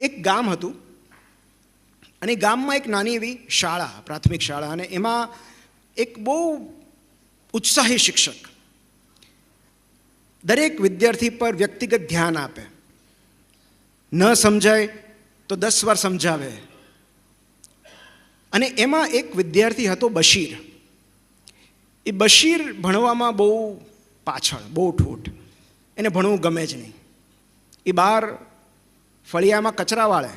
એક ગામ હતું અને ગામમાં એક નાની એવી શાળા, પ્રાથમિક શાળા, અને એમાં એક બહુ ઉત્સાહી શિક્ષક દરેક વિદ્યાર્થી પર વ્યક્તિગત ધ્યાન આપે, ન સમજાય તો 10 વાર સમજાવે. અને એમાં એક વિદ્યાર્થી હતો બશીર. એ બશીર ભણવામાં બહુ પાછળ, બહુ ઠોઠ, એને ભણવું ગમે જ નહીં. એ બહાર ફળિયામાં કચરા વાળે,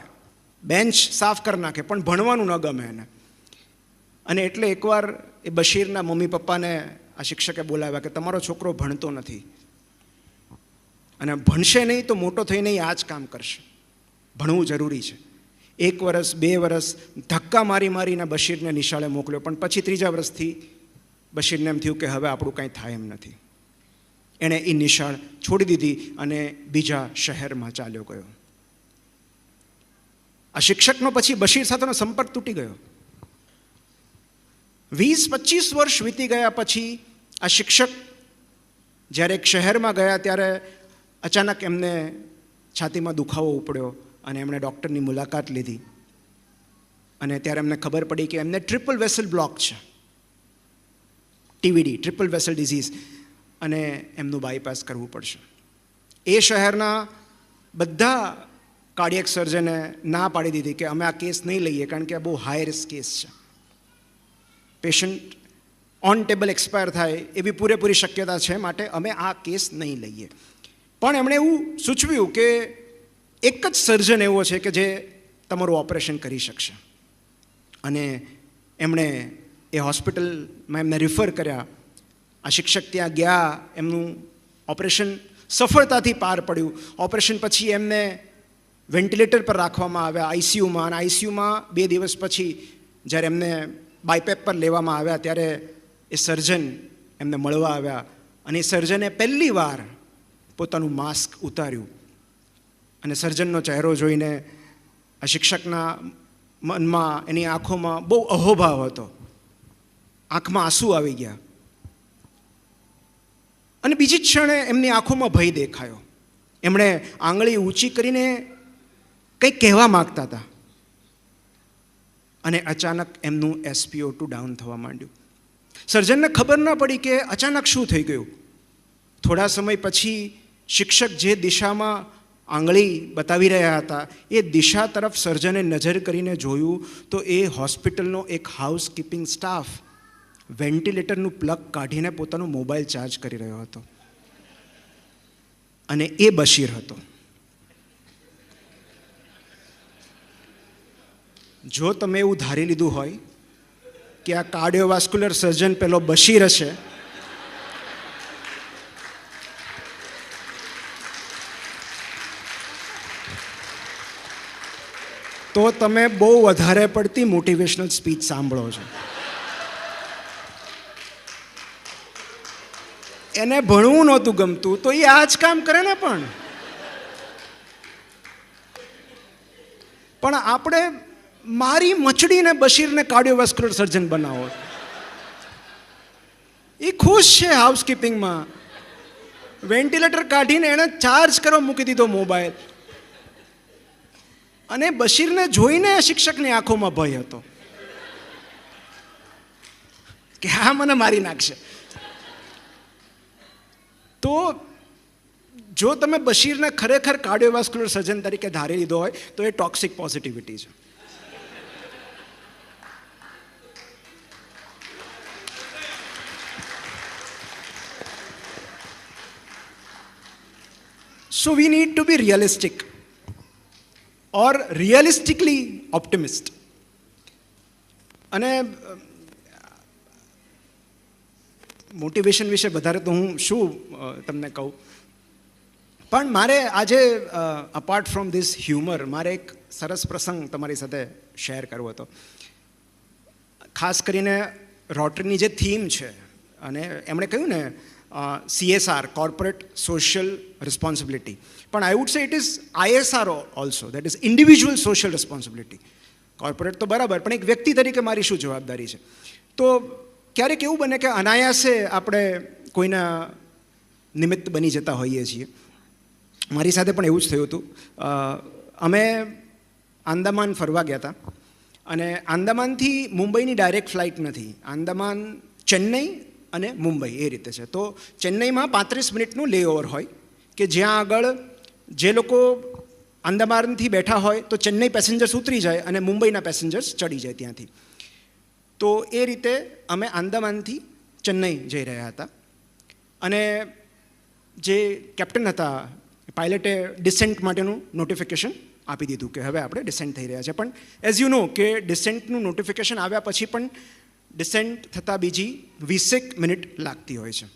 બેન્ચ સાફ કરી નાખે, પણ ભણવાનું ન ગમે એને. અને એટલે એકવાર એ બશીરના મમ્મી પપ્પાને આ શિક્ષકે બોલાવ્યા કે તમારો છોકરો ભણતો નથી અને ભણશે નહીં તો મોટો થઈને આ જ કામ કરશે, ભણવું જરૂરી છે. 1 વર્ષ 2 વર્ષ ધક્કા મારીને બશીરને નિશાળે મોકલ્યો, પણ પછી 3જા વર્ષથી બશીરને એમ થયું કે હવે આપણું કાંઈ થાય એમ નથી. એણે એ નિશાળ છોડી દીધી અને બીજા શહેરમાં ચાલ્યો ગયો. આ શિક્ષકનો પછી બશીર સાથેનો સંપર્ક તૂટી ગયો. 20-25 વર્ષ વીતી ગયા પછી આ શિક્ષક જ્યારે એક શહેરમાં ગયા ત્યારે અચાનક એમને છાતીમાં દુખાવો ઉપડ્યો અને એમણે ડૉક્ટરની મુલાકાત લીધી. અને ત્યારે એમને ખબર પડી કે એમને ટ્રિપલ વેસલ બ્લોક છે, TVD, ટ્રિપલ વેસલ ડિઝીઝ, અને એમનું બાયપાસ કરવું પડશે. એ શહેરના બધા કાર્ડિયક સર્જને ના પાડી દીધી કે અમે આ કેસ નહીં લઈએ, કારણ કે આ બહુ હાઈ રિસ્ક કેસ છે. પેશન્ટ ઓન ટેબલ એક્સપાયર થાય એવી પૂરેપૂરી શક્યતા છે, માટે અમે આ કેસ નહીં લઈએ. પણ એમણે એવું સૂચવ્યું કે એક જ સર્જન એવો છે કે જે તમારું ઓપરેશન કરી શકશે. અને એમણે એ હોસ્પિટલમાં એમને રિફર કર્યા. આ શિક્ષક ત્યાં ગયા, એમનું ઓપરેશન સફળતાથી પાર પડ્યું. ઓપરેશન પછી એમને વેન્ટિલેટર પર રાખવામાં આવ્યા, ICUમાં. અને ICUમાં 2 દિવસ પછી જ્યારે એમને બાયપેપ પર લેવામાં આવ્યા ત્યારે એ સર્જન એમને મળવા આવ્યા. અને એ સર્જને પહેલી વાર પોતાનું માસ્ક ઉતાર્યું. અને સર્જનનો ચહેરો જોઈને આ શિક્ષકના મનમાં, એની આંખોમાં બહુ અહોભાવ હતો. આંખમાં આંસુ આવી ગયા. અને બીજી જ ક્ષણે એમની આંખોમાં ભય દેખાયો. એમણે આંગળી ઊંચી કરીને કંઈક કહેવા માગતા હતા. અને અચાનક એમનું SpO2 ડાઉન થવા માંડ્યું. સર્જનને ખબર ન પડી કે અચાનક શું થઈ ગયું. થોડા સમય પછી શિક્ષક જે દિશામાં આંગળી બતાવી રહ્યા હતા એ દિશા તરફ સર્જને નજર કરીને જોયું તો એ હોસ્પિટલનો એક હાઉસકીપિંગ સ્ટાફ વેન્ટિલેટરનું પ્લગ કાઢીને પોતાનો મોબાઈલ ચાર્જ કરી રહ્યો હતો. અને એ બશીર હતો. જો તમે એવું ધારી લીધું હોય કે આ કાર્ડિયોવાસ્ક્યુલર સર્જન પેલો બશીર હશે, તો તમે બહુ વધારે પડતી મોટિવેશનલ સ્પીચ સાંભળો છો. એને ભણવું નહોતું ગમતું તો એ આ જ કામ કરે ને. પણ આપણે મારી મચડીને બશીરને કાર્ડિયોવાસ્ક્યુલર સર્જન બનાવો. એ ખુશ છે હાઉસકીપિંગમાં. વેન્ટિલેટર કાઢીને એણે ચાર્જ કરવા મૂકી દીધો મોબાઈલ. અને બશીરને જોઈને શિક્ષકની આંખોમાં ભય હતો કે આ મને મારી નાખશે. તો જો તમે બશીરને ખરેખર કાર્ડિયોવાસ્ક્યુલર સર્જન તરીકે ધારી લીધો હોય તો એ ટોક્સિક પોઝિટિવિટી છે. So we need to be realistic or realistically optimist. અને મોટિવેશન વિશે વધારે તો હું શું તમને કહું, પણ મારે આજે અપાર્ટ ફ્રોમ ધીસ હ્યુમર મારે એક સરસ પ્રસંગ તમારી સાથે શેર કરવો હતો. ખાસ કરીને રોટરીની જે થીમ છે, અને એમણે કહ્યું ને CSR, કોર્પોરેટ સોશિયલ રિસ્પોન્સિબિલિટી, પણ I would say it is ISR also, that is individual social responsibility. Corporate તો બરાબર, પણ એક વ્યક્તિ તરીકે મારી શું જવાબદારી છે. તો ક્યારેક એવું બને કે અનાયાસે આપણે કોઈના નિમિત્ત બની જતા હોઈએ છીએ. મારી સાથે પણ એવું જ થયું હતું. અમે આંદામાન ફરવા ગયા હતા અને આંદામાનથી મુંબઈની ડાયરેક્ટ ફ્લાઇટ નથી. આંદામાન ચેન્નઈ અને મુંબઈ એ રીતે છે. તો ચેન્નઈમાં 35 મિનિટનું લેઓવર હોય કે જ્યાં આગળ જે લોકો આંદામાનથી બેઠા હોય તો ચેન્નઈ પેસેન્જર્સ ઉતરી જાય અને મુંબઈના પેસેન્જર્સ ચડી જાય ત્યાંથી. તો એ રીતે અમે આંદામાનથી ચેન્નઈ જઈ રહ્યા હતા અને જે કેપ્ટન હતા પાયલટે ડિસેન્ટ માટેનું નોટિફિકેશન આપી દીધું કે હવે આપણે ડિસેન્ટ થઈ રહ્યા છે. પણ એઝ યુ નો કે ડિસેન્ટનું નોટિફિકેશન આવ્યા પછી પણ ડિસેન્ટ થતાં બીજી 20 મિનિટ લાગતી હોય છે.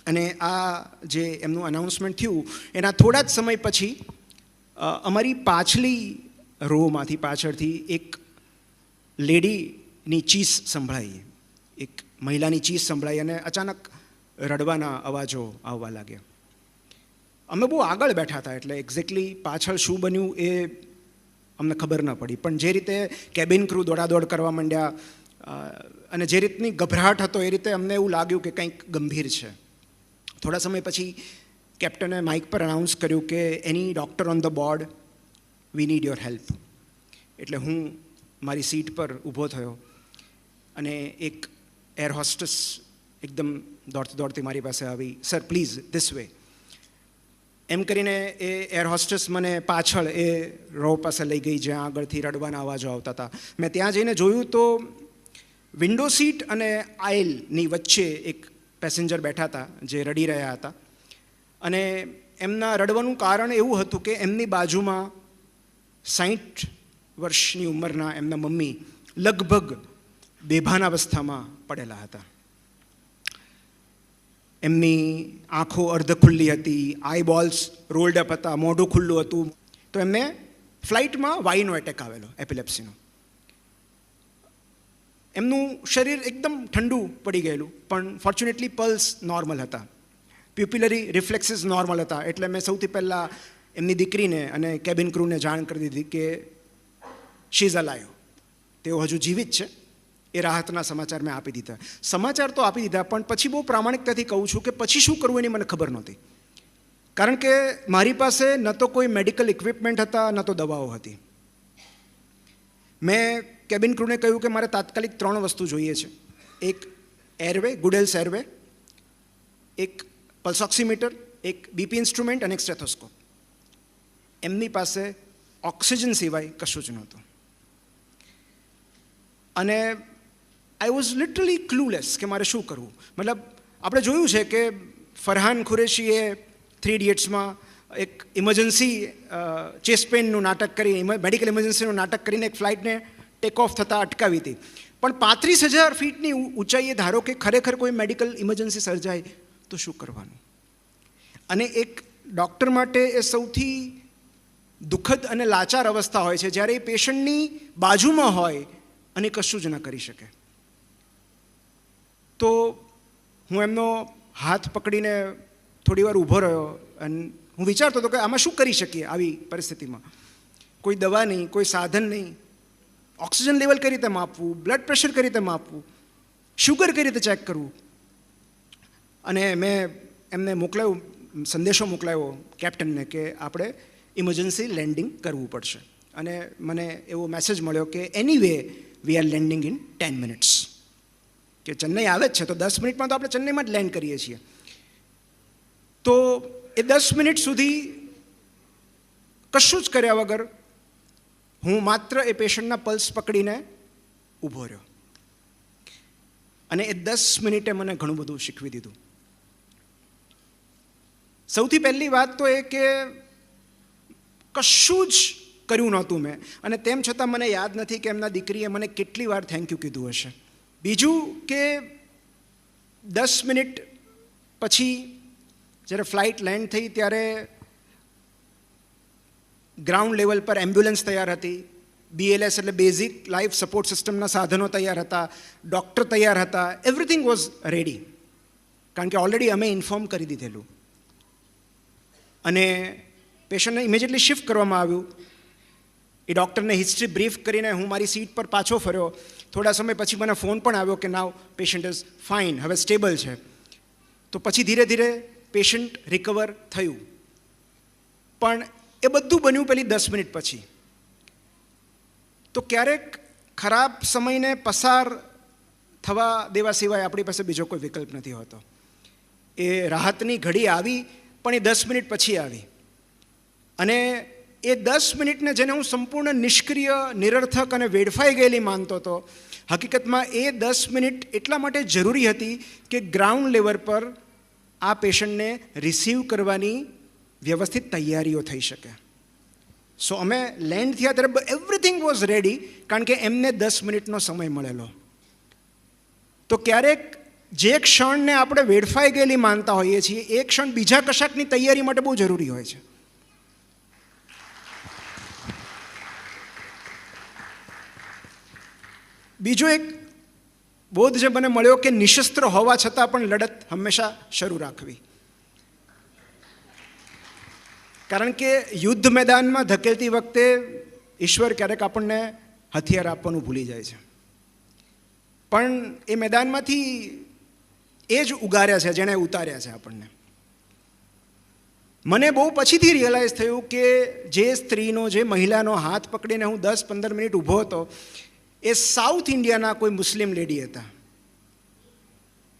અને આ જે એમનું અનાઉન્સમેન્ટ થયું એના થોડા જ સમય પછી અમારી પાછલી રોમાંથી પાછળથી એક લેડીની ચીસ સંભળાઈ, એક મહિલાની ચીસ સંભળાઈ અને અચાનક રડવાના અવાજો આવવા લાગ્યા. અમે બહુ આગળ બેઠા હતા એટલે એક્ઝેક્ટલી પાછળ શું બન્યું એ અમને ખબર ન પડી. પણ જે રીતે કેબિન ક્રૂ દોડાદોડ કરવા માંડ્યા અને જે રીતની ગભરાટ હતો એ રીતે અમને એવું લાગ્યું કે કંઈક ગંભીર છે. થોડા સમય પછી કેપ્ટને માઇક પર અનાઉન્સ કર્યું કે any doctor on the board, we need your help. એટલે હું મારી સીટ પર ઊભો થયો અને એક એર હોસ્ટેસ એકદમ દોડતી મારી પાસે આવી, સર પ્લીઝ ધીસ વે. એમ કરીને એ એર હોસ્ટેસ મને પાછળ એ રો પાસે લઈ ગઈ જ્યાં આગળથી રડવાના અવાજો આવતા હતા. મેં ત્યાં જઈને જોયું તો વિન્ડો સીટ અને આઇલની વચ્ચે એક પેસેન્જર બેઠા હતા જે રડી રહ્યા હતા અને એમના રડવાનું કારણ એવું હતું કે એમની બાજુમાં 60 વર્ષની ઉંમરના એમના મમ્મી લગભગ બેભાન અવસ્થામાં પડેલા હતા. એમની આંખો અર્ધ ખુલ્લી હતી, આઈ બોલ્સ રોલ્ડ અપ હતા, મોઢું ખુલ્લું હતું. તો એમને ફ્લાઇટમાં વાઈનો એટેક આવેલો, એપિલેપ્સીનો. એમનું શરીર એકદમ ઠંડુ પડી ગયેલું પણ ફોર્ચ્યુનેટલી પલ્સ નોર્મલ હતા, પ્યુપિલરી રિફ્લેક્સીસ નોર્મલ હતા. એટલે મેં સૌથી પહેલાં એમની દીકરીને અને કેબિન ક્રૂને જાણ કરી દીધી કે શી ઇઝ અલાઇવ, તેઓ હજુ જીવિત છે. એ રાહતના સમાચાર મેં આપી દીધા. સમાચાર તો આપી દીધા પણ પછી બહુ પ્રામાણિકતાથી કહું છું કે પછી શું કરવું એની મને ખબર નહોતી. કારણ કે મારી પાસે ન તો કોઈ મેડિકલ ઇક્વિપમેન્ટ હતા ન તો દવાઓ હતી. મેં કેબિન ક્રૂને કહ્યું કે મારે તાત્કાલિક 3 વસ્તુ જોઈએ છે. એક એરવે, ગુડેલ્સ એરવે, એક પલ્સ ઓક્સીમીટર, એક બીપી ઇન્સ્ટ્રુમેન્ટ અને એક સ્ટેથોસ્કોપ. એમની પાસે ઓક્સિજન સિવાય કશું જ નહોતું. અને આઈ વોઝ લિટરલી ક્લૂલેસ કે મારે શું કરવું. મતલબ આપણે જોયું છે કે ફરહાન કુરેશીએ 3 ઇડિયટ્સમાં એક ઇમરજન્સી ચેસ્ટ પેઇનનું નાટક કરી, મેડિકલ ઇમરજન્સીનું નાટક કરીને એક ફ્લાઇટને ટેક ઓફ થતાં અટકાવી હતી. પણ 35,000 ફીટની ઊંચાઈએ ધારો કે ખરેખર કોઈ મેડિકલ ઇમરજન્સી સર્જાય તો શું કરવાનું. અને એક ડૉક્ટર માટે એ સૌથી દુઃખદ અને લાચાર અવસ્થા હોય છે જ્યારે એ પેશન્ટની બાજુમાં હોય અને કશું જ ન કરી શકે. તો હું એમનો હાથ પકડીને થોડી વાર ઊભો રહ્યો અને હું વિચારતો હતો કે આમાં શું કરી શકીએ આવી પરિસ્થિતિમાં. કોઈ દવા નહીં, કોઈ સાધન નહીં, ઓક્સિજન લેવલ કઈ રીતે માપવું, બ્લડ પ્રેશર કઈ રીતે માપવું, શુગર કઈ રીતે ચેક કરવું. અને મેં એમને સંદેશો મોકલાવ્યો કેપ્ટનને કે આપણે ઇમરજન્સી લેન્ડિંગ કરવું પડશે. અને મને એવો મેસેજ મળ્યો કે anyway we are landing in 10 minutes. કે ચેન્નઈ આવે જ છે તો 10 મિનિટમાં તો આપણે ચેન્નઈમાં જ લેન્ડ કરીએ છીએ. તો એ 10 મિનિટ સુધી કશું જ કર્યા વગર હું માત્ર એ પેશન્ટના પલ્સ પકડીને ઊભો રહ્યો. અને એ 10 મિનિટે મને ઘણું બધું શીખવી દીધું. સૌથી પહેલી વાત તો એ કે કશું જ કર્યું નહોતું મેં, અને તેમ છતાં મને યાદ નથી કે એમના દીકરીએ મને કેટલી વાર થેન્ક યુ કીધું હશે. બીજું કે 10 મિનિટ પછી જ્યારે ફ્લાઇટ લેન્ડ થઈ ત્યારે ગ્રાઉન્ડ લેવલ પર એમ્બ્યુલન્સ તૈયાર હતી, BLS એટલે બેઝિક લાઈફ સપોર્ટ સિસ્ટમના સાધનો તૈયાર હતા, ડૉક્ટર તૈયાર હતા, એવરીથિંગ વોઝ રેડી. કારણ કે ઓલરેડી અમે ઇન્ફોર્મ કરી દીધેલું. અને પેશન્ટને ઇમિડિયેટલી શિફ્ટ કરવામાં આવ્યું. એ ડૉક્ટરને હિસ્ટ્રી બ્રીફ કરીને હું મારી સીટ પર પાછો ફર્યો. થોડા સમય પછી મને ફોન પણ આવ્યો કે નાવ પેશન્ટ ઇઝ ફાઇન, હવે સ્ટેબલ છે. તો પછી ધીરે ધીરે પેશન્ટ રિકવર થયું. પણ એ બધું બન્યું પેલી 10 મિનિટ પછી. તો ક્યારેક ખરાબ સમયને પસાર થવા દેવા સિવાય આપણી પાસે બીજો કોઈ વિકલ્પ નથી હોતો. એ રાહતની ઘડી આવી, પણ એ 10 મિનિટ પછી આવી. અને એ 10 મિનિટને જેને હું સંપૂર્ણ નિષ્ક્રિય, નિરર્થક અને વેડફાઈ ગયેલી માનતો હતો, હકીકતમાં એ 10 મિનિટ એટલા માટે જરૂરી હતી કે ગ્રાઉન્ડ લેવલ પર આ પેશન્ટને રિસીવ કરવાની વ્યવસ્થિત તૈયારીઓ થઈ શકે. સો અમે લેન્ડ થયા ત્યારે એવરીથિંગ વોઝ રેડી, કારણ કે એમને 10 મિનિટનો સમય મળેલો. તો ક્યારેક જે ક્ષણને આપણે વેડફાઈ ગયેલી માનતા હોઈએ છીએ, એ ક્ષણ બીજા કશાકની તૈયારી માટે બહુ જરૂરી હોય છે. બીજો એક બોધ જે મને મળ્યો કે નિશસ્ત્ર હોવા છતાં પણ લડત હંમેશા શરૂ રાખવી. કારણ કે યુદ્ધ મેદાનમાં ધકેલતી વખતે ઈશ્વર ક્યારેક આપણને હથિયાર આપવાનું ભૂલી જાય છે, પણ એ મેદાનમાંથી એ જ ઉગાર્યા છે જેણે ઉતાર્યા છે આપણને. મને બહુ પછીથી રિયલાઇઝ થયું કે જે સ્ત્રીનો, જે મહિલાનો હાથ પકડીને હું 10-15 મિનિટ ઊભો હતો, એ સાઉથ ઇન્ડિયાના કોઈ મુસ્લિમ લેડી હતા.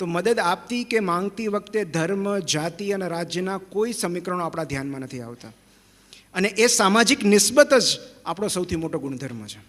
તો મદદ આપતી કે માંગતી વખતે ધર્મ, જાતિ અને રાજ્યના કોઈ સમીકરણો આપણા ધ્યાનમાં નથી આવતા. અને એ સામાજિક નિસ્બત જ આપણો સૌથી મોટો ગુણધર્મ છે.